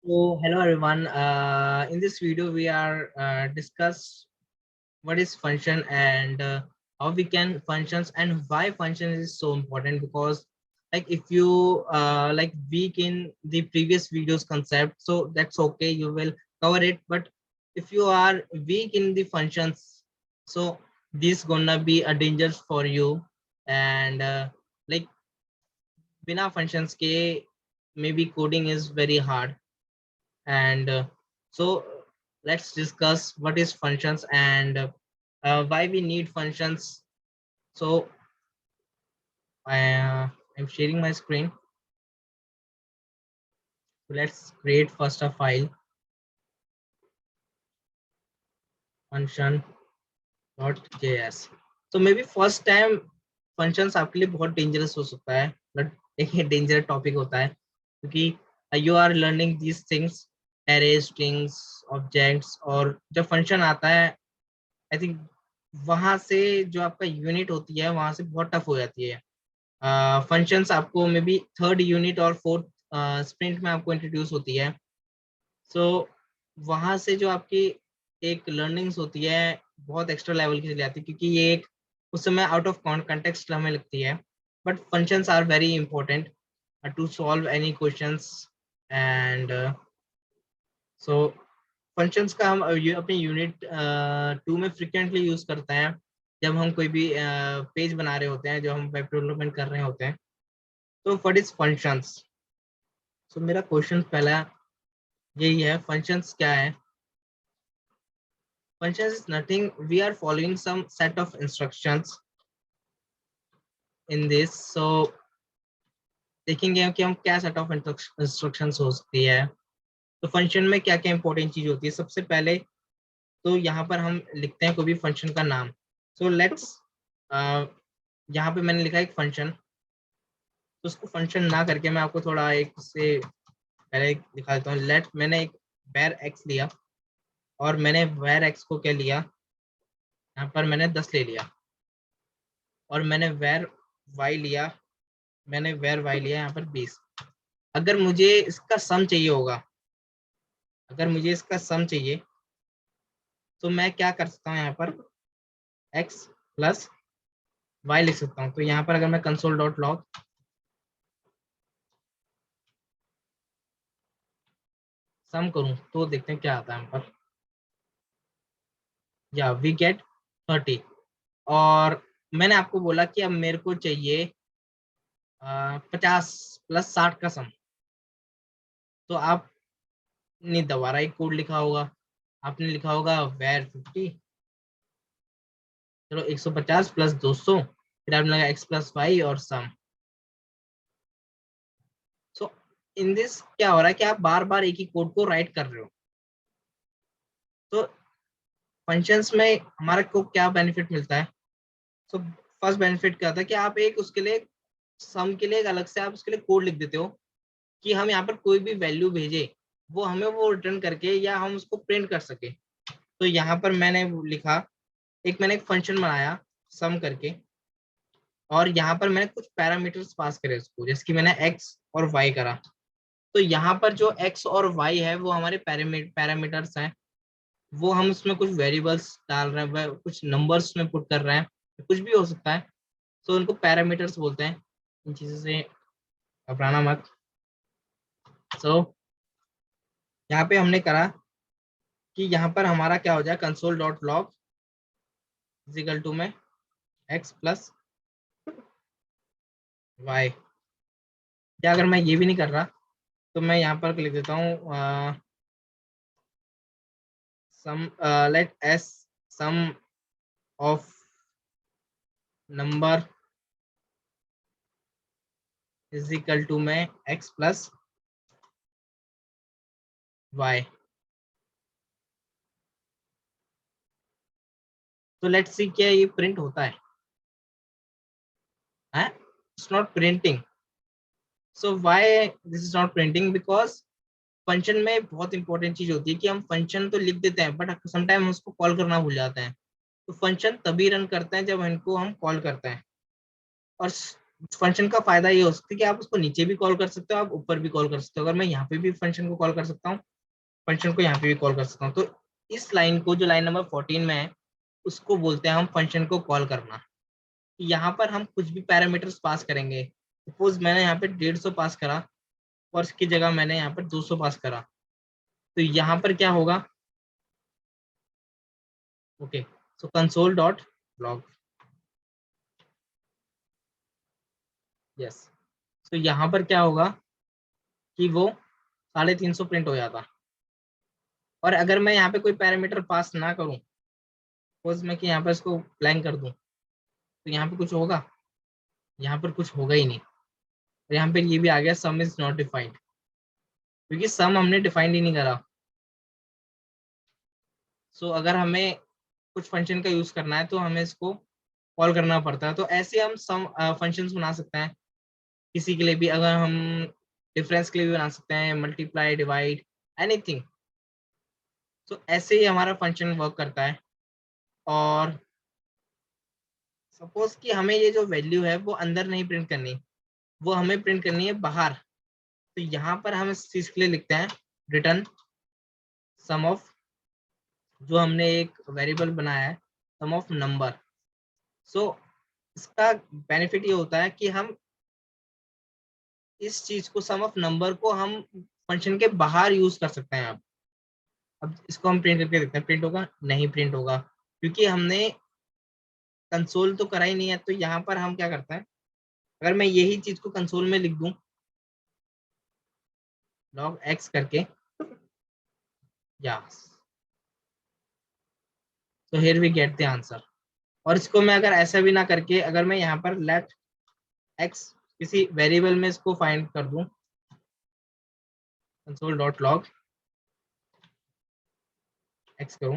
So hello everyone. In this video, we are discuss what is function and how we can functions and why function is so important. Because like if you like weak in the previous videos concept, so that's okay. You will cover it. But if you are weak in the functions, so this gonna be a danger for you. And like bina functions ke maybe coding is very hard. And so let's discuss what is functions and why we need functions. So I'm sharing my screen. So let's create first a file function.js. So maybe first time functions आपके लिए बहुत dangerous हो सकता है, but एक dangerous topic होता है क्योंकि you are learning these things, arrays, strings, objects, और जब function आता है आई थिंक वहां से जो आपका यूनिट होती है वहां से बहुत टफ हो जाती है. फंक्शंस आपको मे बी थर्ड यूनिट और फोर्थ स्प्रिंट में आपको इंट्रोड्यूस होती है. सो वहां से जो आपकी एक लर्निंग्स होती है बहुत एक्स्ट्रा लेवल की चली जाती है क्योंकि ये एक उस समय आउट ऑफ कंटेक्स्ट हमें लगती है. But functions are very important to solve any questions. And so functions का हम अपने यूनिट 2 में फ्रिक्वेंटली यूज करते हैं जब हम कोई भी पेज बना रहे होते हैं, जो हम वेब डेवलपमेंट कर रहे होते हैं. तो व्हाट इज फंक्शंस? सो मेरा क्वेश्चन पहला यही है, फंक्शंस क्या है? Functions is nothing, we are following some set of instructions in this. So देखेंगे कि हम क्या सेट ऑफ इंस्ट्रक्शंस हो सकती है. तो फंक्शन में क्या क्या इंपॉर्टेंट चीज होती है? सबसे पहले तो यहाँ पर हम लिखते हैं कोई भी फंक्शन का नाम. सो लेट्स यहाँ पे मैंने लिखा एक फंक्शन, तो उसको फंक्शन ना करके मैं आपको थोड़ा एक से पहले दिखा देता हूँ. लेट मैंने एक var x लिया और मैंने var x को क्या लिया, यहाँ पर मैंने 10 ले लिया. और मैंने var y लिया, मैंने var y लिया यहाँ पर 20. अगर मुझे इसका सम चाहिए होगा, अगर मुझे इसका सम चाहिए तो मैं क्या कर सकता हूँ, यहाँ पर x प्लस y लिख सकता हूँ. तो यहाँ पर अगर मैं console.log सम करूं तो देखते हैं क्या आता है यहाँ पर. या वी गेट 30. और मैंने आपको बोला कि अब मेरे को चाहिए 50 प्लस 60 का सम. तो आप ने दोबारा एक कोड लिखा होगा, आपने लिखा होगा वेर 50, चलो 150 प्लस 200, फिर आपने लगा x प्लस वाई और सम. सो इन दिस क्या हो रहा है कि आप बार बार एक ही कोड को राइट कर रहे हो. तो फंक्शंस में हमारा को क्या बेनिफिट मिलता है? सो फर्स्ट बेनिफिट क्या होता है कि आप एक उसके लिए सम के लिए एक अलग से आप उसके लिए कोड लिख देते हो कि हम यहाँ पर कोई भी वैल्यू भेजे वो हमें वो रिटर्न करके या हम उसको प्रिंट कर सके. तो यहाँ पर मैंने लिखा, मैंने एक फंक्शन बनाया सम करके, और यहाँ पर मैंने कुछ पैरामीटर्स पास करे उसको, जैसे कि मैंने x और y करा. तो यहाँ पर जो x और y है वो हमारे पैरामीटर्स हैं. वो हम उसमें कुछ वेरिएबल्स डाल रहे हैं, कुछ नंबर्स में पुट कर रहे हैं, कुछ भी हो सकता है. तो उनको पैरामीटर्स बोलते हैं. इन चीजों से घबराना मत. सो यहाँ पे हमने करा कि यहाँ पर हमारा क्या हो जाए, console.log इज इक्वल टू में x प्लस वाई. क्या अगर मैं ये भी नहीं कर रहा तो मैं यहाँ पर लिख देता हूँ sum, let s sum of number is equal to में x प्लस वाई. तो लेट्स सी क्या ये प्रिंट होता है. It's not printing. So why this is not printing? Because function में बहुत इंपॉर्टेंट चीज होती है कि हम फंक्शन तो लिख देते हैं बट समटाइम हम उसको कॉल करना भूल जाते हैं. तो फंक्शन तभी रन करते हैं जब इनको हम कॉल करते हैं. और फंक्शन का फायदा ये हो सकता है कि आप उसको नीचे भी कॉल कर सकते हो, आप ऊपर भी कॉल कर सकते हो। अगर मैं यहाँ पे भी फंक्शन को कॉल कर सकता हूँ, फंक्शन को यहाँ पे भी कॉल कर सकता हूँ। तो इस लाइन को, जो लाइन नंबर 14 में है, उसको बोलते हैं हम फंक्शन को कॉल करना। यहाँ पर हम कुछ भी पैरामीटर्स पास करेंगे। सपोज मैंने यहाँ पे 150 पास करा और इसकी जगह मैंने यहाँ पर 200 पास करा, तो यहाँ पर क्या होगा? ओके, सो कंसोल डॉट लॉग, यस। तो यहाँ पर क्या होगा कि वो 350 प्रिंट हो जाता। और अगर मैं यहाँ पे कोई पैरामीटर पास ना करूँ, सपोज मैं कि यहाँ पर इसको ब्लैंक कर दूं, तो यहाँ पे कुछ होगा? यहाँ पर कुछ होगा ही नहीं। और यहाँ पे ये भी आ गया, सम इज नॉट डिफाइंड, क्योंकि सम हमने डिफाइंड ही नहीं करा। सो अगर हमें कुछ फंक्शन का यूज करना है तो हमें इसको कॉल करना पड़ता है। तो ऐसे हम सम फंक्शंस बना सकते हैं किसी के लिए भी। अगर हम डिफरेंस के लिए भी बना सकते हैं, मल्टीप्लाई, डिवाइड, एनीथिंग। तो ऐसे ही हमारा फंक्शन वर्क करता है। और सपोज कि हमें ये जो वैल्यू है वो अंदर नहीं प्रिंट करनी, वो हमें प्रिंट करनी है बाहर। तो यहाँ पर हम इस चीज के लिए लिखते हैं रिटर्न सम ऑफ, जो हमने एक वेरिएबल बनाया है, सम ऑफ नंबर। सो इसका बेनिफिट ये होता है कि हम इस चीज को, सम ऑफ नंबर को, हम फंक्शन के बाहर यूज कर सकते हैं। अब इसको हम प्रिंट करके देखते हैं, प्रिंट होगा? नहीं प्रिंट होगा, क्योंकि हमने कंसोल तो करा ही नहीं है। तो यहाँ पर हम क्या करते हैं, अगर मैं यही चीज को कंसोल में लिख दूं, लॉग एक्स करके, यस, तो here we get the answer. और इसको मैं अगर ऐसा भी ना करके, अगर मैं यहाँ पर लेट एक्स किसी वेरिएबल में इसको फाइंड कर दूं, कंसोल डॉट लॉग एक्स करूं,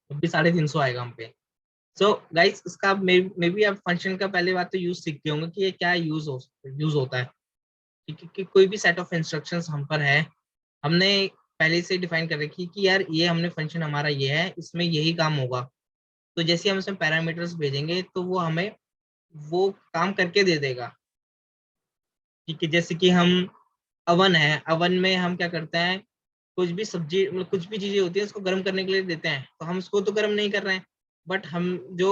तब भी 350 आएगा हम पे। सो गाइस, इसका मे बी आप फंक्शन का पहले बात तो यूज सीखते होंगे कि ये क्या यूज होता है। कि कोई भी सेट ऑफ इंस्ट्रक्शंस हम पर है, हमने पहले से डिफाइन कर रखी कि यार ये हमने फंक्शन हमारा ये है, इसमें यही काम होगा। तो जैसे हम इसमें पैरामीटर्स भेजेंगे तो वो हमें वो काम करके दे देगा। ठीक है, जैसे कि हम अवन है, अवन में हम क्या करते हैं, कुछ भी सब्जी, मतलब कुछ भी चीजें होती है उसको गर्म करने के लिए देते हैं, तो हम उसको तो गर्म नहीं कर रहे हैं, बट हम जो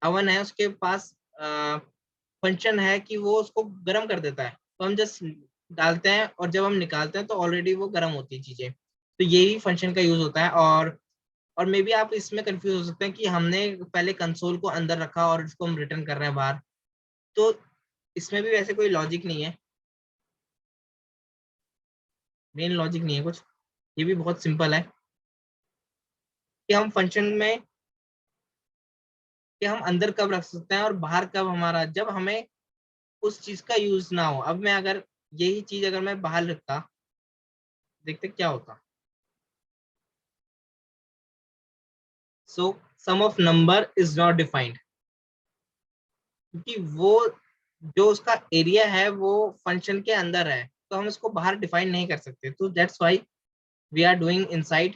अवन है उसके पास फंक्शन है कि वो उसको गर्म कर देता है। तो हम जस्ट डालते हैं और जब हम निकालते हैं तो ऑलरेडी वो गर्म होती है चीजें। तो यही फंक्शन का यूज होता है। और मे बी आप इसमें कंफ्यूज हो सकते हैं कि हमने पहले कंसोल को अंदर रखा और इसको हम रिटर्न कर रहे हैं बाहर। तो इसमें भी वैसे कोई लॉजिक नहीं है, मेन लॉजिक नहीं है कुछ। ये भी बहुत सिंपल है कि हम फंक्शन में, कि हम अंदर कब रख सकते हैं और बाहर कब, हमारा जब हमें उस चीज का यूज ना हो। अब मैं अगर यही चीज अगर मैं बाहर रखता, देखते क्या होता। So sum of number is not defined, क्योंकि वो जो उसका एरिया है वो फंक्शन के अंदर है, तो हम उसको बाहर डिफाइन नहीं कर सकते। तो that's why we are doing inside.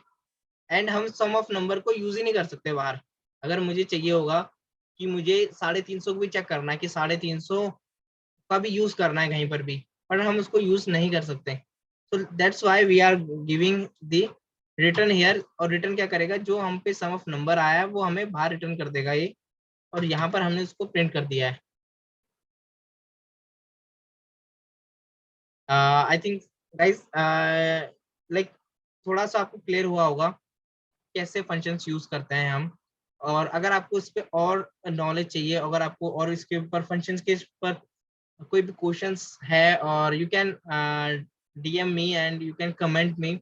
And हम सम ऑफ नंबर को यूज ही नहीं कर सकते बाहर। अगर मुझे चाहिए होगा कि मुझे 350 को भी चेक करना है, कि 350 का भी यूज करना है कहीं पर भी, पर हम उसको यूज नहीं कर सकते। तो that's why we are giving the return here. और रिटर्न क्या करेगा, जो हम पे सम ऑफ नंबर आया है वो हमें बाहर रिटर्न कर देगा ये। और यहाँ पर हमने उसको प्रिंट कर दिया है। आई थिंक गाइस, लाइक थोड़ा सा आपको क्लियर हुआ होगा कैसे फंक्शंस यूज करते हैं हम। और अगर आपको इस पे और नॉलेज चाहिए, अगर आपको और इसके ऊपर फंक्शंस के ऊपर कोई भी क्वेश्चंस है, और you can DM me and you can comment me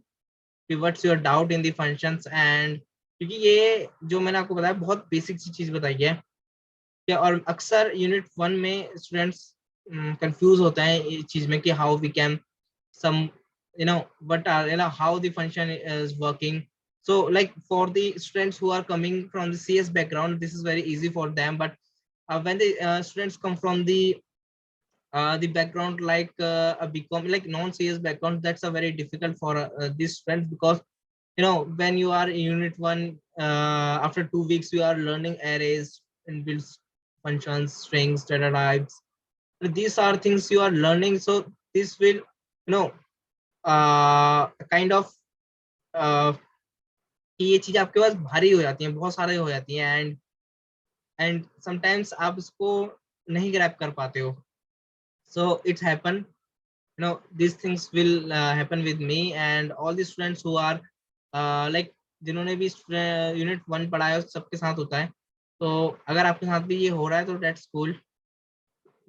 कि what's your doubt in the functions. And क्योंकि ये जो मैंने आपको बताया बहुत बेसिक सी चीज बताई है क्या, और अक्सर यूनिट 1 में स्टूडेंट्स कंफ्यूज होते हैं इस चीज में कि how we can some, what are, how the function is working. So like for the students who are coming from the CS background, this is very easy for them. But when the students come from the background like a become like non-CS background, that's a very difficult for these students, because when you are in unit 1, after 2 weeks you are learning arrays and builds functions, strings, data types. These are things you are learning, so this will kind of कि ये चीज आपके पास भारी हो जाती है, बहुत सारे हो जाती हैं, एंड समटाइम्स आप इसको नहीं ग्रैब कर पाते हो. So it's happen, these things will happen with me and all the students who are like जिन्होंने भी यूनिट 1 पढ़ा है सबके साथ होता है. तो अगर आपके साथ भी ये हो रहा है तो that's cool,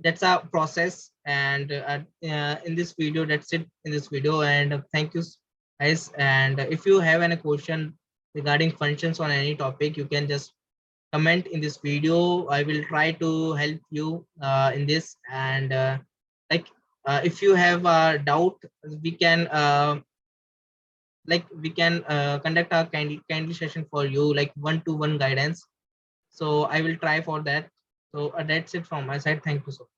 that's a process. And in this video, that's it in this video, and thank you guys. And if you have any question regarding functions on any topic, you can just comment in this video. I will try to help you in this. And like if you have a doubt, we can conduct a kindly session for you, like one-to-one guidance. So I will try for that. So that's it from my side. Thank you so much.